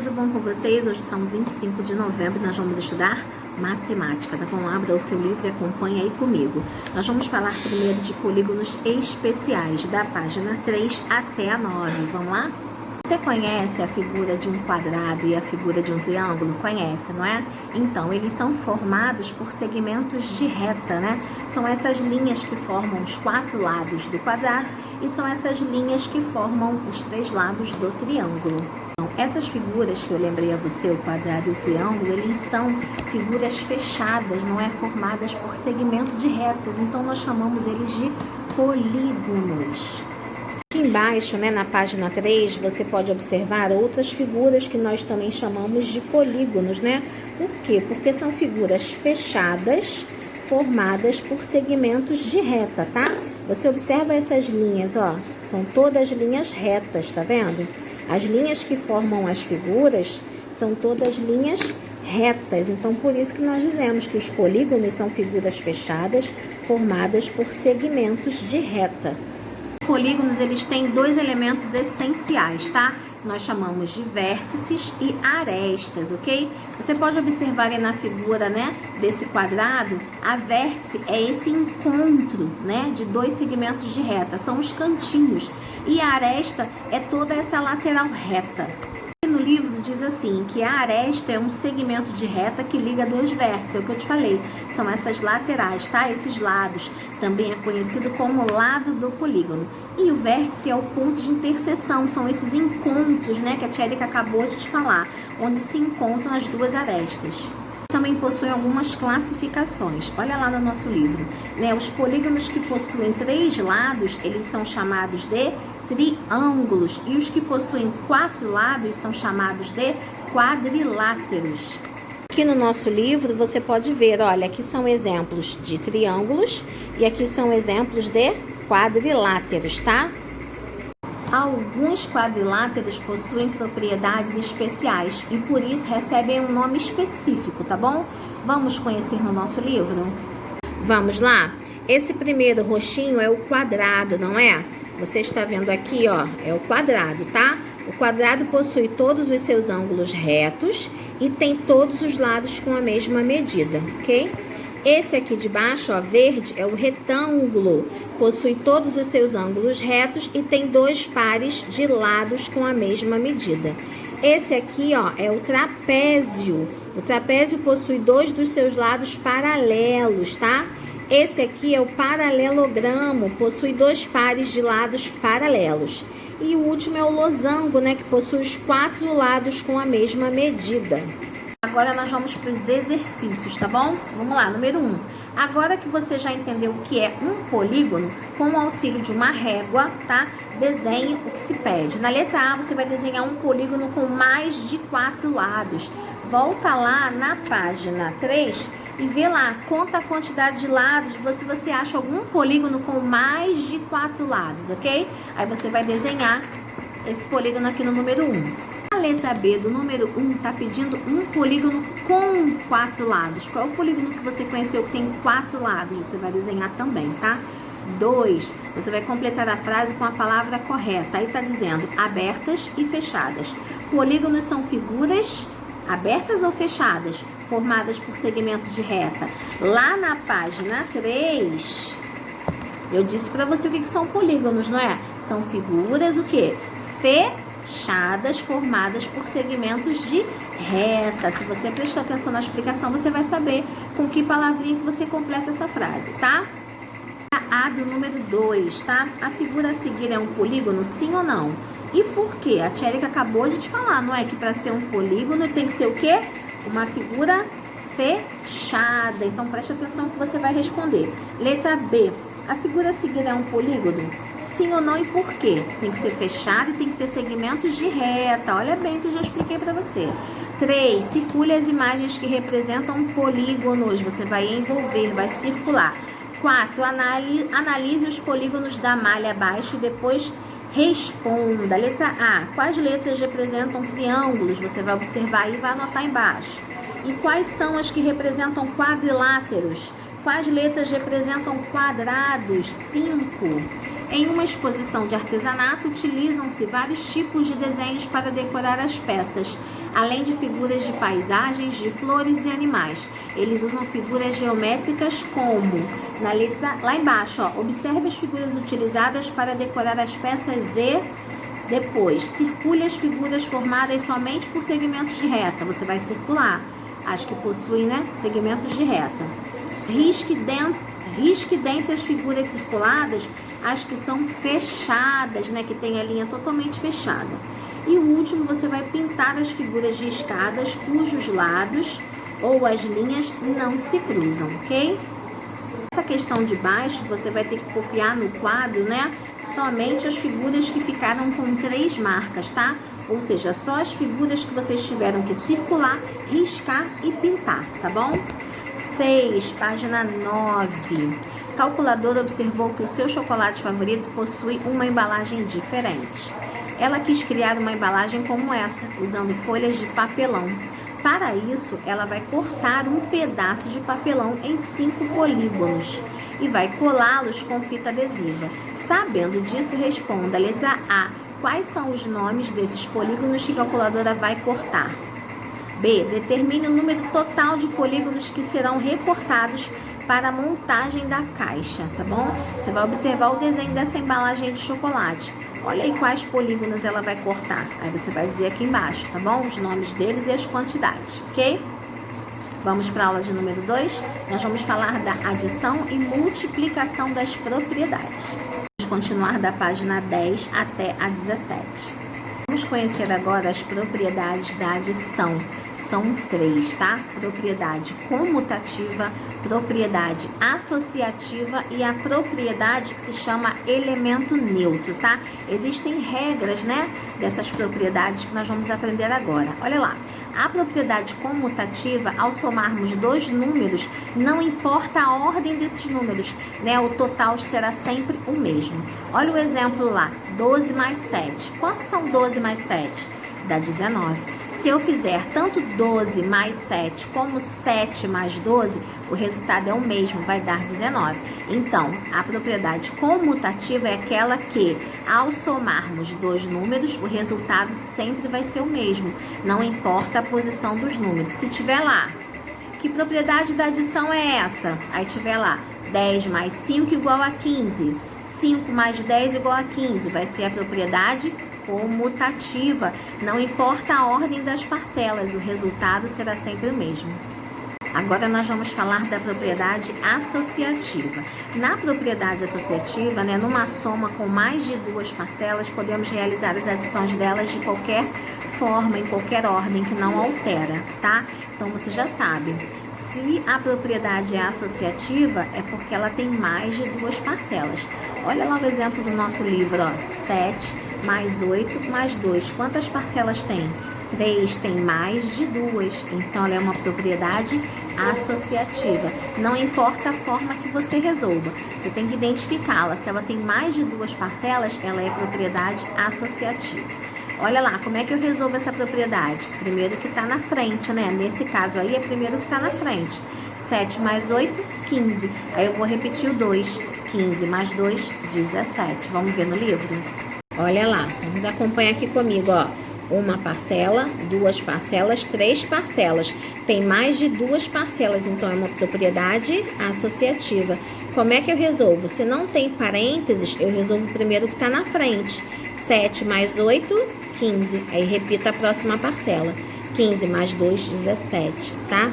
tudo bom com vocês? Hoje são 25 de novembro e nós vamos estudar matemática, tá bom? Abra o seu livro e acompanha aí comigo. Nós vamos falar primeiro de polígonos especiais, da página 3 até a 9. Vamos lá? Você conhece a figura de um quadrado e a figura de um triângulo? Conhece, não é? Então, eles são formados por segmentos de reta, né? São essas linhas que formam os 4 lados do quadrado e são essas linhas que formam os 3 lados do triângulo. Então, essas figuras que eu lembrei a você, o quadrado e o triângulo, eles são figuras fechadas, não é? Formadas por segmento de retas, então nós chamamos eles de polígonos. Aqui embaixo, né, na página 3, você pode observar outras figuras que nós também chamamos de polígonos, né? Por quê? Porque são figuras fechadas, formadas por segmentos de reta, tá? Você observa essas linhas, ó, são todas linhas retas, tá vendo? As linhas que formam as figuras são todas linhas retas, então por isso que nós dizemos que os polígonos são figuras fechadas, formadas por segmentos de reta. Os polígonos, eles têm 2 elementos essenciais, tá? Nós chamamos de vértices e arestas, ok? Você pode observar aí na figura, né, desse quadrado, a vértice é esse encontro, né, de 2 segmentos de reta, são os cantinhos, e a aresta é toda essa lateral reta. No livro diz assim, que a aresta é um segmento de reta que liga 2 vértices, é o que eu te falei, são essas laterais, tá? Esses lados, também é conhecido como lado do polígono. E o vértice é o ponto de interseção, são esses encontros, né, que a Tchérica acabou de te falar, onde se encontram as 2 arestas. Também possuem algumas classificações, olha lá no nosso livro, né? Os polígonos que possuem 3 lados, eles são chamados de triângulos, e os que possuem 4 lados são chamados de quadriláteros. Aqui no nosso livro você pode ver, olha, aqui são exemplos de triângulos e aqui são exemplos de quadriláteros, tá? Alguns quadriláteros possuem propriedades especiais e por isso recebem um nome específico, tá bom? Vamos conhecer no nosso livro? Vamos lá? Esse primeiro roxinho é o quadrado, não é? Você está vendo aqui, ó, é o quadrado, tá? O quadrado possui todos os seus ângulos retos e tem todos os lados com a mesma medida, ok? Esse aqui de baixo, ó, verde, é o retângulo. Possui todos os seus ângulos retos e tem 2 pares de lados com a mesma medida. Esse aqui, ó, é o trapézio. O trapézio possui 2 dos seus lados paralelos, tá? Esse aqui é o paralelogramo, possui 2 pares de lados paralelos. E o último é o losango, né, que possui os 4 lados com a mesma medida. Agora nós vamos para os exercícios, tá bom? Vamos lá, número 1. Agora que você já entendeu o que é um polígono, com o auxílio de uma régua, tá? Desenhe o que se pede. Na letra A, você vai desenhar um polígono com mais de 4 lados. Volta lá na página 3 e vê lá, conta a quantidade de lados, se você acha algum polígono com mais de 4 lados, ok? Aí você vai desenhar esse polígono aqui no número 1. A letra B do número 1 está pedindo um polígono com 4 lados. Qual é o polígono que você conheceu que tem 4 lados? Você vai desenhar também, tá? 2, você vai completar a frase com a palavra correta. Aí está dizendo abertas e fechadas. Polígonos são figuras abertas ou fechadas, formadas por segmentos de reta. Lá na página 3, eu disse para você o que são polígonos, não é? São figuras o quê? Fechadas, formadas por segmentos de reta. Se você prestou atenção na explicação, você vai saber com que palavrinha que você completa essa frase, tá? A do número 2, tá? A figura a seguir é um polígono, sim ou não? E por quê? A Tchérica acabou de te falar, não é? Que para ser um polígono tem que ser o quê? Uma figura fechada. Então, preste atenção que você vai responder. Letra B. A figura a seguir é um polígono? Sim ou não e por quê? Tem que ser fechada e tem que ter segmentos de reta. Olha bem que eu já expliquei para você. 3. Circule as imagens que representam polígonos. Você vai envolver, vai circular. 4. Analise os polígonos da malha abaixo e depois responda. Letra A. Quais letras representam triângulos? Você vai observar e vai anotar embaixo. E quais são as que representam quadriláteros? Quais letras representam quadrados? 5. Em uma exposição de artesanato, utilizam-se vários tipos de desenhos para decorar as peças. além de figuras de paisagens, de flores e animais. Eles usam figuras geométricas como, na letra lá embaixo, ó, observe as figuras utilizadas para decorar as peças e depois circule as figuras formadas somente por segmentos de reta. Você vai circular as que possuem, né, segmentos de reta. Risque dentre as figuras circuladas as que são fechadas, né, que tem a linha totalmente fechada. E o último, você vai pintar as figuras riscadas cujos lados ou as linhas não se cruzam, ok? Essa questão de baixo, você vai ter que copiar no quadro, né, somente as figuras que ficaram com 3 marcas, tá? Ou seja, só as figuras que vocês tiveram que circular, riscar e pintar, tá bom? 6, página 9. Calculadora observou que o seu chocolate favorito possui uma embalagem diferente. Ela quis criar uma embalagem como essa, usando folhas de papelão. Para isso, ela vai cortar um pedaço de papelão em 5 polígonos e vai colá-los com fita adesiva. Sabendo disso, responda a letra A. Quais são os nomes desses polígonos que a calculadora vai cortar? B. Determine o número total de polígonos que serão recortados para a montagem da caixa, tá bom? Você vai observar o desenho dessa embalagem de chocolate. Olha aí quais polígonos ela vai cortar. Aí você vai dizer aqui embaixo, tá bom? Os nomes deles e as quantidades, ok? Vamos para a aula de número 2. Nós vamos falar da adição e multiplicação das propriedades. Vamos continuar da página 10 até a 17. Vamos conhecer agora as propriedades da adição. São 3, tá? Propriedade comutativa, propriedade associativa e a propriedade que se chama elemento neutro, tá? Existem regras, né, dessas propriedades que nós vamos aprender agora. Olha lá. A propriedade comutativa, ao somarmos 2 números, não importa a ordem desses números, né? O total será sempre o mesmo. Olha o exemplo lá, 12 mais 7. Quantos são 12 mais 7? Dá 19. Se eu fizer tanto 12 mais 7 como 7 mais 12, o resultado é o mesmo, vai dar 19. Então, a propriedade comutativa é aquela que, ao somarmos 2 números, o resultado sempre vai ser o mesmo. Não importa a posição dos números. Se tiver lá, que propriedade da adição é essa? Aí tiver lá, 10 mais 5 igual a 15. 5 mais 10 igual a 15. Vai ser a propriedade comutativa. Não importa a ordem das parcelas, o resultado será sempre o mesmo. Agora nós vamos falar da propriedade associativa. Na propriedade associativa, né, numa soma com mais de 2 parcelas, podemos realizar as adições delas de qualquer forma, em qualquer ordem, que não altera, tá? Então você já sabe, se a propriedade é associativa, é porque ela tem mais de 2 parcelas. Olha lá o exemplo do nosso livro, ó, 7 mais 8 mais 2. Quantas parcelas tem? 3, tem mais de 2. Então, ela é uma propriedade associativa. Não importa a forma que você resolva. Você tem que identificá-la. Se ela tem mais de 2 parcelas, ela é propriedade associativa. Olha lá, como é que eu resolvo essa propriedade? Primeiro que está na frente, né? Nesse caso aí, é primeiro que está na frente. 7 mais 8, 15. Aí eu vou repetir o 2. 15 mais 2, 17. Vamos ver no livro? Olha lá, vamos acompanhar aqui comigo, ó. 1 parcela, 2 parcelas, 3 parcelas. Tem mais de 2 parcelas, então é uma propriedade associativa. Como é que eu resolvo? Se não tem parênteses, eu resolvo primeiro o que está na frente. 7 mais 8, 15. Aí repita a próxima parcela. 15 mais 2, 17, tá?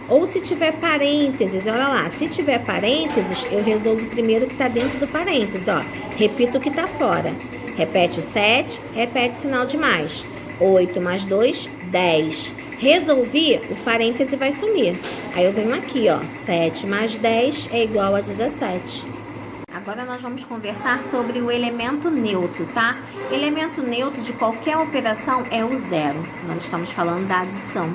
Ou se tiver parênteses, olha lá, se tiver parênteses, eu resolvo primeiro o que está dentro do parênteses, ó. Repito o que está fora. Repete o 7, repete o sinal de mais. 8 mais 2, 10. Resolvi, o parêntese vai sumir. Aí eu venho aqui, ó. 7 mais 10 é igual a 17. Agora nós vamos conversar sobre o elemento neutro, tá? Elemento neutro de qualquer operação é o zero. Nós estamos falando da adição.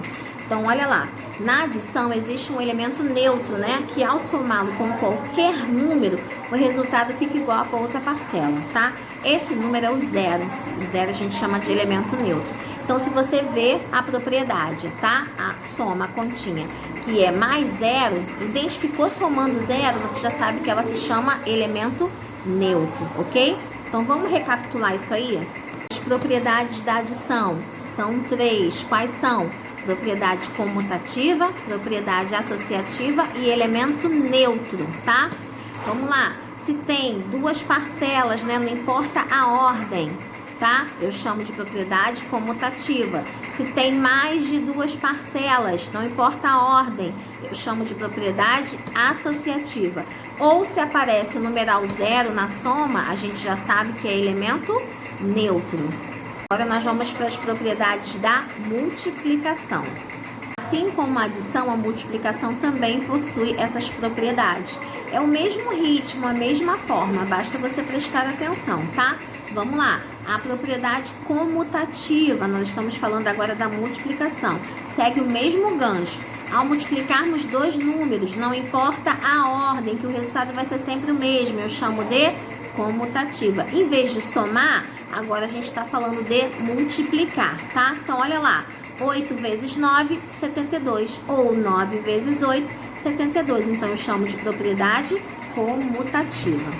Então, olha lá. Na adição existe um elemento neutro, né? Que ao somá-lo com qualquer número, o resultado fica igual a outra parcela, tá? Esse número é o zero. O zero a gente chama de elemento neutro. Então, se você vê a propriedade, tá? A soma, a continha, que é mais zero, identificou somando zero, você já sabe que ela se chama elemento neutro, ok? Então, vamos recapitular isso aí? As propriedades da adição são 3. Quais são? Propriedade comutativa, propriedade associativa e elemento neutro, tá? Vamos lá. Se tem duas parcelas, né, não importa a ordem, tá? Eu chamo de propriedade comutativa. Se tem mais de duas parcelas, não importa a ordem, eu chamo de propriedade associativa. Ou se aparece o numeral 0 na soma, a gente já sabe que é elemento neutro. Agora nós vamos para as propriedades da multiplicação. Assim como a adição, a multiplicação também possui essas propriedades. É o mesmo ritmo, a mesma forma, basta você prestar atenção, tá? Vamos lá. A propriedade comutativa, nós estamos falando agora da multiplicação. Segue o mesmo gancho. Ao multiplicarmos dois números, não importa a ordem, que o resultado vai ser sempre o mesmo. Eu chamo de comutativa. Em vez de somar, agora a gente está falando de multiplicar, tá? Então, olha lá. 8 vezes 9, 72. Ou 9 vezes 8, 72. Então, eu chamo de propriedade comutativa.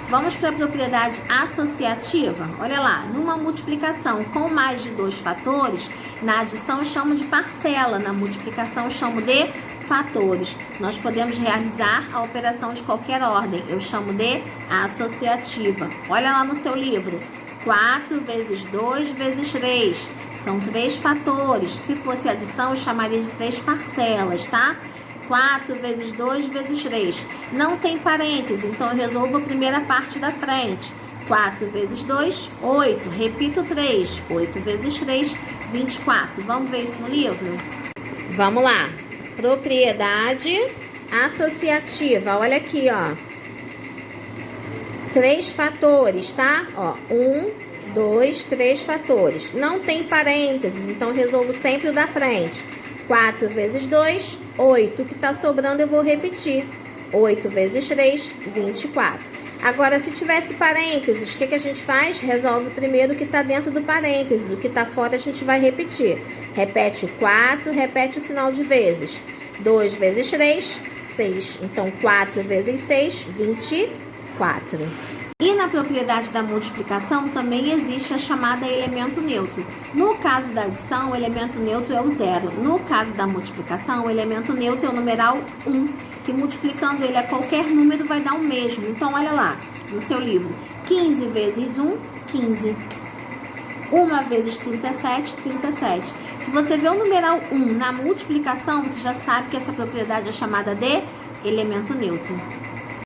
Vamos para a propriedade associativa. Olha lá, numa multiplicação com mais de 2 fatores, na adição eu chamo de parcela, na multiplicação eu chamo de fatores. Nós podemos realizar a operação de qualquer ordem, eu chamo de associativa. Olha lá no seu livro, 4 vezes 2 vezes 3, são 3 fatores. Se fosse adição, eu chamaria de 3 parcelas, tá? 4 vezes 2 vezes 3. Não tem parêntese, então eu resolvo a primeira parte da frente. 4 vezes 2, 8. Repito 3. 8 vezes 3, 24. Vamos ver isso no livro? Vamos lá. Propriedade associativa. Olha aqui, ó. 3 fatores, tá? Ó, 1, 2, 3 fatores. Não tem parênteses, então eu resolvo sempre o da frente. 4 vezes 2, 8. O que está sobrando eu vou repetir. 8 vezes 3, 24. Agora, se tivesse parênteses, o que a gente faz? Resolve primeiro o que está dentro do parênteses. O que está fora a gente vai repetir. Repete o 4, repete o sinal de vezes. 2 vezes 3, 6. Então, 4 vezes 6, 24. E na propriedade da multiplicação também existe a chamada elemento neutro. No caso da adição, o elemento neutro é o 0. No caso da multiplicação, o elemento neutro é o numeral 1, que multiplicando ele a qualquer número vai dar o mesmo. Então, olha lá, no seu livro, 15 vezes 1, 15. 1 vezes 37, 37. Se você vê o numeral 1 na multiplicação, você já sabe que essa propriedade é chamada de elemento neutro.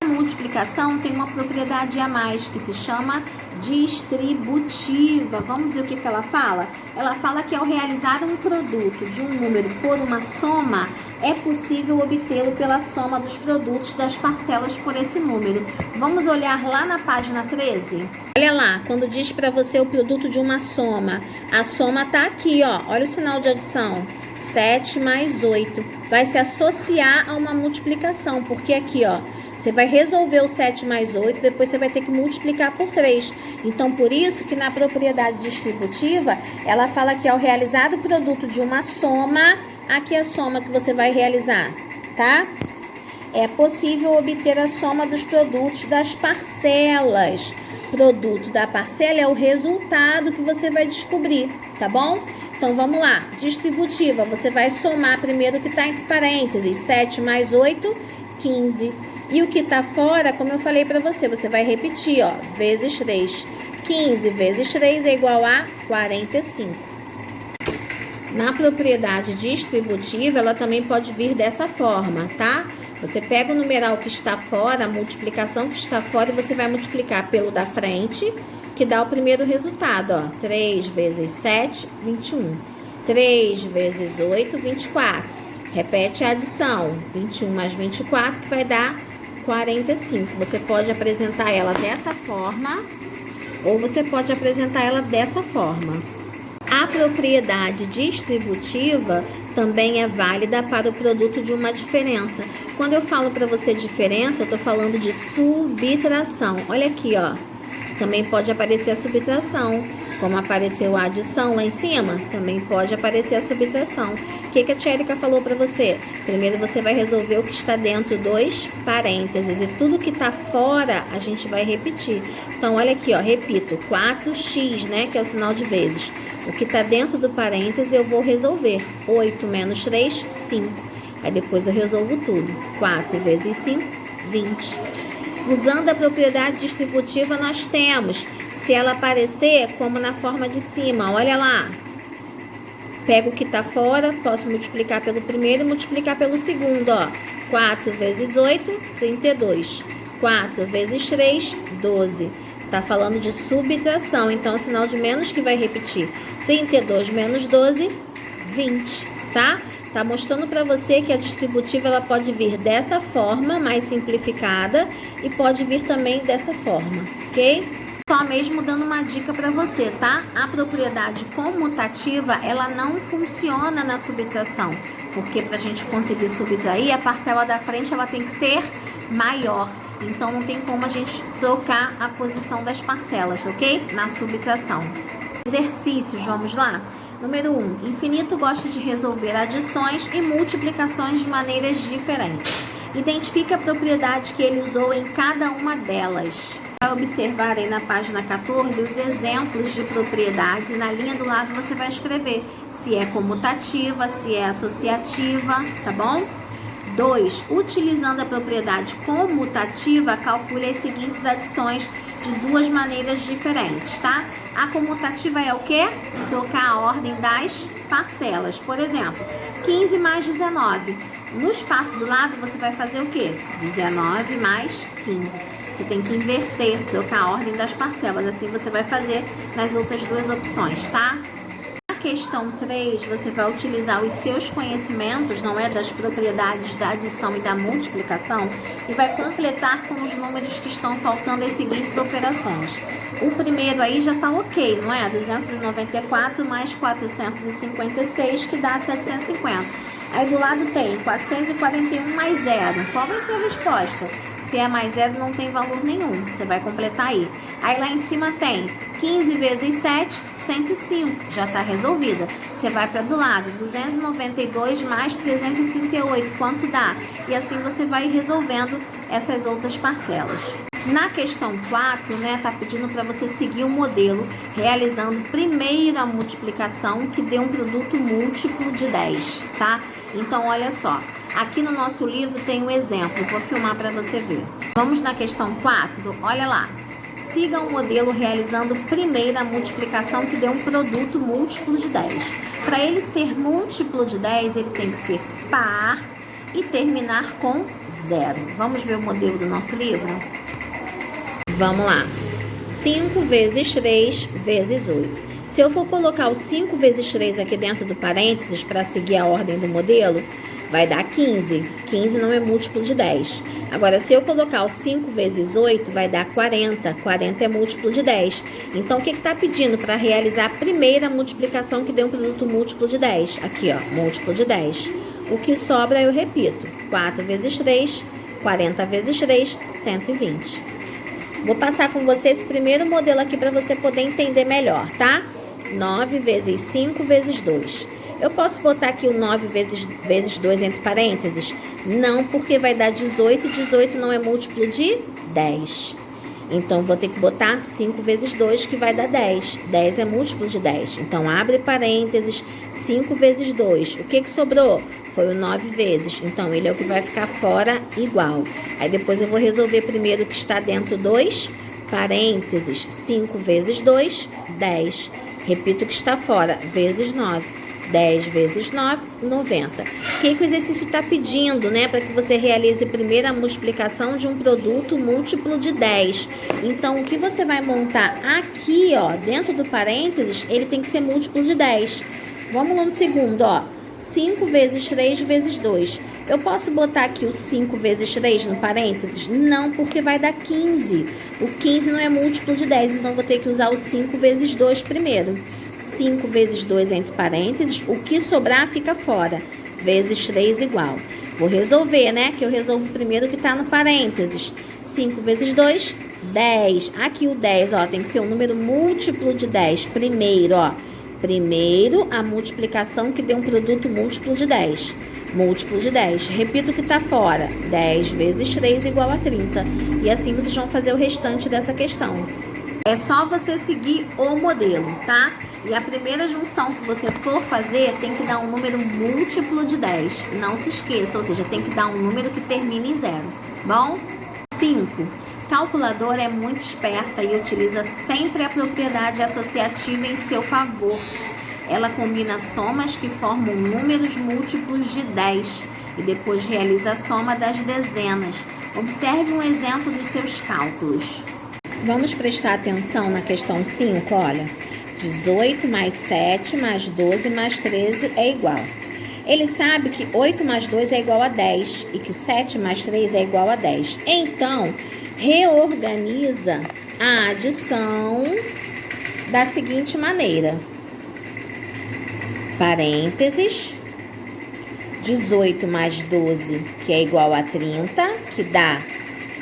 A multiplicação tem uma propriedade a mais que se chama distributiva. Vamos dizer o que ela fala? Ela fala que ao realizar um produto de um número por uma soma, é possível obtê-lo pela soma dos produtos das parcelas por esse número. Vamos olhar lá na página 13? Olha lá, quando diz para você o produto de uma soma, a soma tá aqui, ó. Olha o sinal de adição. 7 mais 8. Vai se associar a uma multiplicação, porque aqui, ó, você vai resolver o 7 mais 8, depois você vai ter que multiplicar por 3. Então, por isso que na propriedade distributiva, ela fala que ao realizar o produto de uma soma, aqui é a soma que você vai realizar, tá? É possível obter a soma dos produtos das parcelas. Produto da parcela é o resultado que você vai descobrir, tá bom? Então, vamos lá. Distributiva, você vai somar primeiro o que está entre parênteses. 7 mais 8, 15. E o que está fora, como eu falei para você, você vai repetir, ó, vezes 3. 15 vezes 3 é igual a 45. Na propriedade distributiva, ela também pode vir dessa forma, tá? Você pega o numeral que está fora, a multiplicação que está fora, e você vai multiplicar pelo da frente, que dá o primeiro resultado, ó. 3 vezes 7, 21. 3 vezes 8, 24. Repete a adição. 21 mais 24, que vai dar 45. Você pode apresentar ela dessa forma, ou você pode apresentar ela dessa forma. A propriedade distributiva também é válida para o produto de uma diferença. Quando eu falo para você diferença, eu estou falando de subtração. Olha aqui, ó. Também pode aparecer a subtração. Como apareceu a adição lá em cima, também pode aparecer a subtração. que a tia Erika falou para você? Primeiro você vai resolver o que está dentro dos parênteses e tudo que está fora a gente vai repetir. Então, olha aqui, ó, repito, 4x, né, que é o sinal de vezes. O que está dentro do parêntese eu vou resolver. 8 menos 3, 5. Aí depois eu resolvo tudo. 4 vezes 5, 20. Usando a propriedade distributiva, nós temos, se ela aparecer como na forma de cima, olha lá. Pego o que está fora, posso multiplicar pelo primeiro e multiplicar pelo segundo, ó. 4 vezes 8, 32. 4 vezes 3, 12. Tá falando de subtração, então é o sinal de menos que vai repetir. 32 menos 12, 20, tá? Tá mostrando para você que a distributiva ela pode vir dessa forma, mais simplificada, e pode vir também dessa forma, ok? Só mesmo dando uma dica para você, tá? A propriedade comutativa, ela não funciona na subtração, porque para a gente conseguir subtrair, a parcela da frente ela tem que ser maior. Então, não tem como a gente trocar a posição das parcelas, ok? Na subtração. Exercícios, vamos lá? Número 1. Infinito gosta de resolver adições e multiplicações de maneiras diferentes. Identifique a propriedade que ele usou em cada uma delas. Vai observar aí na página 14 os exemplos de propriedades e na linha do lado você vai escrever se é comutativa, se é associativa, tá bom? 2. Utilizando a propriedade comutativa, calcule as seguintes adições de duas maneiras diferentes, tá? A comutativa é o quê? Trocar a ordem das parcelas. Por exemplo, 15 mais 19. No espaço do lado, você vai fazer o quê? 19 mais 15. Você tem que inverter, trocar a ordem das parcelas. Assim você vai fazer nas outras duas opções, tá? Na questão 3, você vai utilizar os seus conhecimentos, não é, das propriedades da adição e da multiplicação, e vai completar com os números que estão faltando as seguintes operações. O primeiro aí já tá ok, não é? 294 mais 456, que dá 750. Aí do lado tem 441 mais 0. Qual vai ser a resposta? Se é mais 0, não tem valor nenhum. Você vai completar aí. Aí lá em cima tem 15 vezes 7, 105. Já está resolvida. Você vai para do lado. 292 mais 338. Quanto dá? E assim você vai resolvendo essas outras parcelas. Na questão 4, né, tá pedindo para você seguir o modelo, realizando primeiro a multiplicação, que dê um produto múltiplo de 10, tá? Então, olha só, aqui no nosso livro tem um exemplo, vou filmar para você ver. Vamos na questão 4, olha lá. Siga o modelo realizando primeiro a multiplicação, que dê um produto múltiplo de 10. Para ele ser múltiplo de 10, ele tem que ser par e terminar com 0. Vamos ver o modelo do nosso livro? Vamos lá. 5 vezes 3 vezes 8. Se eu for colocar o 5 vezes 3 aqui dentro do parênteses para seguir a ordem do modelo, vai dar 15. 15 não é múltiplo de 10. Agora, se eu colocar o 5 vezes 8, vai dar 40. 40 é múltiplo de 10. Então, o que está pedindo para realizar a primeira multiplicação que dê um produto múltiplo de 10? Aqui, ó, múltiplo de 10. O que sobra, eu repito. 4 vezes 3, 40 vezes 3, 120. Vou passar com você esse primeiro modelo aqui para você poder entender melhor, tá? 9 vezes 5 vezes 2. Eu posso botar aqui o 9 vezes 2 entre parênteses? Não, porque vai dar 18. 18 não é múltiplo de 10. Então, vou ter que botar 5 vezes 2, que vai dar 10. 10 é múltiplo de 10. Então, abre parênteses, 5 vezes 2. O que sobrou? Foi o 9 vezes. Então, ele é o que vai ficar fora igual. Aí, depois eu vou resolver primeiro o que está dentro dos parênteses. 5 vezes 2, 10. Repito o que está fora, vezes 9. 10 vezes 9, 90. O que o exercício está pedindo, né? Para que você realize primeiro a multiplicação de um produto múltiplo de 10. Então, o que você vai montar aqui, ó, dentro do parênteses, ele tem que ser múltiplo de 10. Vamos lá no segundo, ó. 5 vezes 3 vezes 2. Eu posso botar aqui o 5 vezes 3 no parênteses? Não, porque vai dar 15. O 15 não é múltiplo de 10, então vou ter que usar o 5 vezes 2 primeiro. 5 vezes 2 entre parênteses, o que sobrar fica fora, vezes 3 igual. Vou resolver, né? Que eu resolvo primeiro o que está no parênteses. 5 vezes 2, 10. Aqui o 10, ó, tem que ser um número múltiplo de 10 primeiro, ó. Primeiro, a multiplicação que dê um produto múltiplo de 10. Múltiplo de 10. Repito o que está fora. 10 vezes 3 igual a 30. E assim vocês vão fazer o restante dessa questão. É só você seguir o modelo, tá? E a primeira junção que você for fazer tem que dar um número múltiplo de 10. Não se esqueça, ou seja, tem que dar um número que termine em 0. Bom? 5. Calculadora é muito esperta e utiliza sempre a propriedade associativa em seu favor. Ela combina somas que formam números múltiplos de 10 e depois realiza a soma das dezenas. Observe um exemplo dos seus cálculos. Vamos prestar atenção na questão 5, olha. 18 mais 7 mais 12 mais 13 é igual. Ele sabe que 8 mais 2 é igual a 10 e que 7 mais 3 é igual a 10. Então, reorganiza a adição da seguinte maneira. Parênteses, 18 mais 12, que é igual a 30, que dá,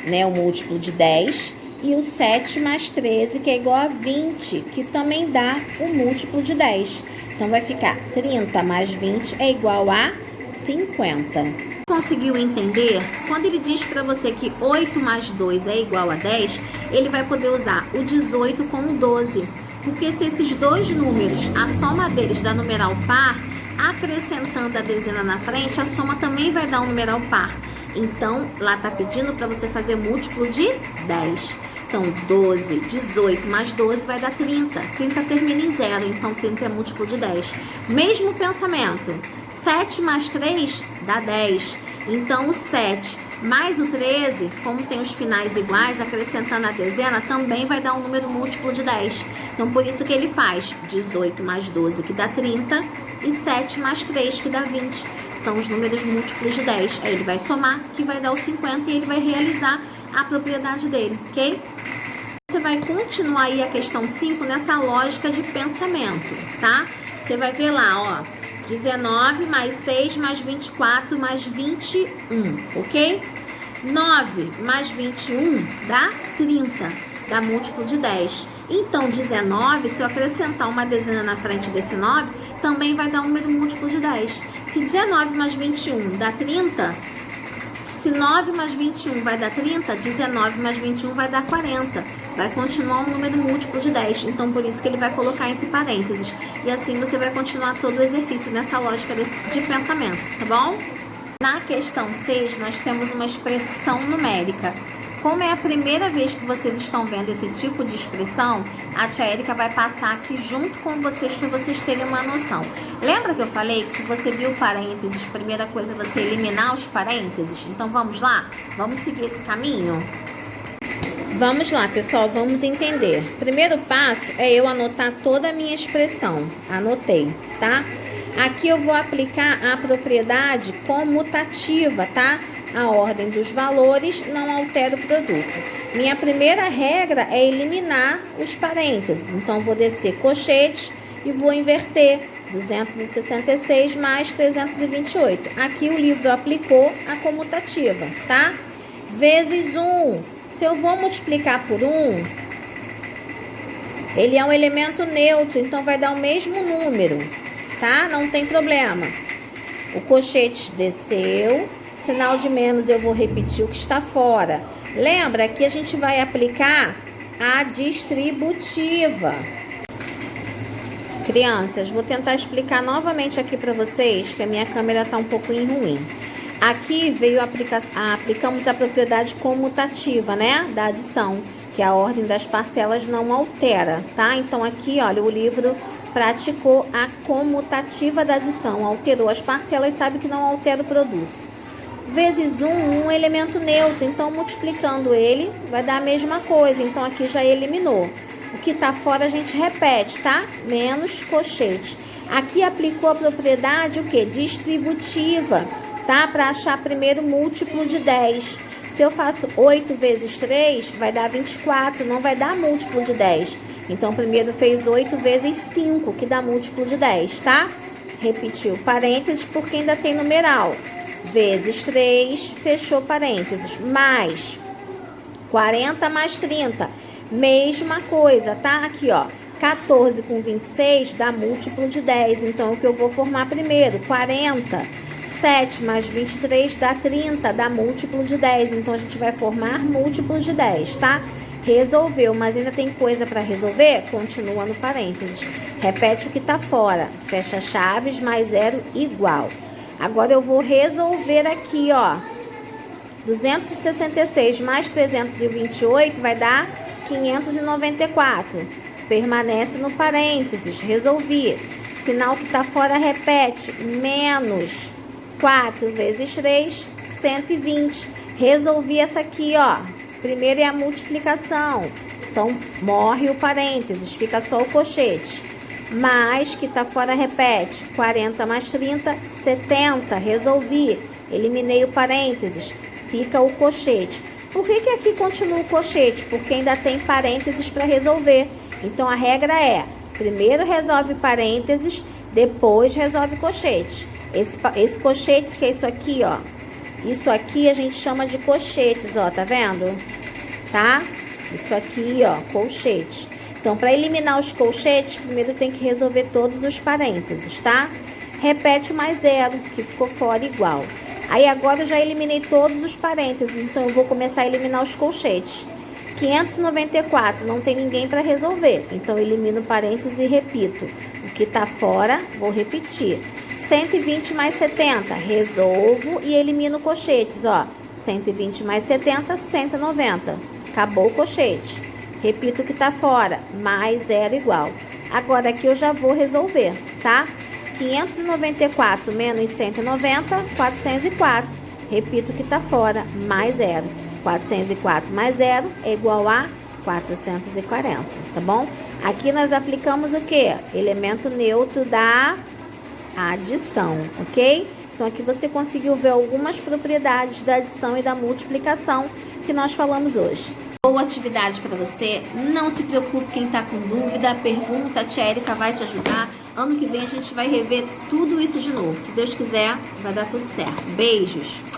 né, o múltiplo de 10, e o 7 mais 13, que é igual a 20, que também dá o múltiplo de 10. Então, vai ficar 30 mais 20 é igual a 50. Conseguiu entender? Quando ele diz para você que 8 mais 2 é igual a 10, ele vai poder usar o 18 com o 12. Porque se esses dois números, a soma deles dá numeral par, acrescentando a dezena na frente, a soma também vai dar um numeral par. Então, lá está pedindo para você fazer múltiplo de 10. Então, 12, 18 mais 12 vai dar 30. 30 termina em 0, então 30 é múltiplo de 10. Mesmo pensamento, 7 mais 3 dá 10. Então, o 7 mais o 13, como tem os finais iguais, acrescentando a dezena, também vai dar um número múltiplo de 10. Então, por isso que ele faz 18 mais 12, que dá 30, e 7 mais 3, que dá 20. São os números múltiplos de 10. Aí ele vai somar, que vai dar o 50, e ele vai realizar a propriedade dele, ok? Você vai continuar aí a questão 5 nessa lógica de pensamento, tá? Você vai ver lá, ó. 19 mais 6 mais 24 mais 21, ok? 9 mais 21 dá 30, dá múltiplo de 10. Então, 19, se eu acrescentar uma dezena na frente desse 9, também vai dar um número múltiplo de 10. Se 19 mais 21 dá 30, se 9 mais 21 vai dar 30, 19 mais 21 vai dar 40. Vai continuar um número múltiplo de 10. Então, por isso que ele vai colocar entre parênteses. E assim você vai continuar todo o exercício nessa lógica de pensamento, tá bom? Na questão 6, nós temos uma expressão numérica. Como é a primeira vez que vocês estão vendo esse tipo de expressão, a tia Érica vai passar aqui junto com vocês para vocês terem uma noção. Lembra que eu falei que se você viu parênteses, a primeira coisa é você eliminar os parênteses? Então vamos lá? Vamos seguir esse caminho? Vamos lá, pessoal, vamos entender. Primeiro passo é eu anotar toda a minha expressão. Anotei, tá? Aqui eu vou aplicar a propriedade comutativa, tá? A ordem dos valores não altera o produto. Minha primeira regra é eliminar os parênteses. Então, vou descer colchete e vou inverter. 266 mais 328. Aqui o livro aplicou a comutativa, tá? Vezes 1. Se eu vou multiplicar por 1, ele é um elemento neutro, então vai dar o mesmo número, tá? Não tem problema. O colchete desceu. Sinal de menos, eu vou repetir o que está fora. Lembra que a gente vai aplicar a distributiva. Crianças, vou tentar explicar novamente aqui para vocês, que a minha câmera está um pouco ruim. Aqui veio aplicamos a propriedade comutativa, né? Da adição, que a ordem das parcelas não altera, tá? Então aqui, olha, o livro praticou a comutativa da adição, alterou as parcelas, sabe que não altera o produto. Vezes 1, um elemento neutro, então multiplicando ele vai dar a mesma coisa, então aqui já eliminou. O que está fora a gente repete, tá? Menos colchete. Aqui aplicou a propriedade o quê? Distributiva, tá? Para achar primeiro múltiplo de 10. Se eu faço 8 vezes 3, vai dar 24, não vai dar múltiplo de 10. Então primeiro fez 8 vezes 5, que dá múltiplo de 10, tá? Repetiu parênteses porque ainda tem numeral. Vezes 3, fechou parênteses, mais 40 mais 30, mesma coisa, tá? Aqui, ó, 14 com 26 dá múltiplo de 10. Então, o que eu vou formar primeiro? 40. 7 mais 23 dá 30, dá múltiplo de 10. Então, a gente vai formar múltiplo de 10, tá? Resolveu, mas ainda tem coisa para resolver? Continua no parênteses. Repete o que tá fora. Fecha chaves, mais zero, igual. Agora, eu vou resolver aqui, ó. 266 mais 328 vai dar 594. Permanece no parênteses. Resolvi. Sinal que tá fora repete. Menos 4 vezes 3, 120. Resolvi essa aqui, ó. Primeiro é a multiplicação. Então, morre o parênteses. Fica só o colchete. Mais que tá fora repete. 40 mais 30, 70. Resolvi. Eliminei o parênteses. Fica o colchete. Por que aqui continua o colchete? Porque ainda tem parênteses para resolver. Então, a regra é, primeiro resolve parênteses, depois resolve colchete. Esse colchete, que é isso aqui, ó. Isso aqui a gente chama de colchetes, ó, tá vendo? Tá? Isso aqui, ó, colchetes. Então, para eliminar os colchetes, primeiro tem que resolver todos os parênteses, tá? Repete o mais zero, que ficou fora igual. Aí agora eu já eliminei todos os parênteses, então eu vou começar a eliminar os colchetes. 594, não tem ninguém para resolver, então eu elimino parênteses e repito. O que tá fora, vou repetir. 120 mais 70, resolvo e elimino colchetes, ó. 120 mais 70, 190. Acabou o colchete. Repito o que tá fora, mais zero igual. Agora aqui eu já vou resolver, tá? 594 menos 190, 404. Repito o que está fora, mais zero. 404 mais zero é igual a 440, tá bom? Aqui nós aplicamos o quê? Elemento neutro da adição, ok? Então, aqui você conseguiu ver algumas propriedades da adição e da multiplicação que nós falamos hoje. Boa atividade para você. Não se preocupe quem está com dúvida. Pergunta, a tia Erika vai te ajudar. Ano que vem a gente vai rever tudo isso de novo. Se Deus quiser, vai dar tudo certo. Beijos!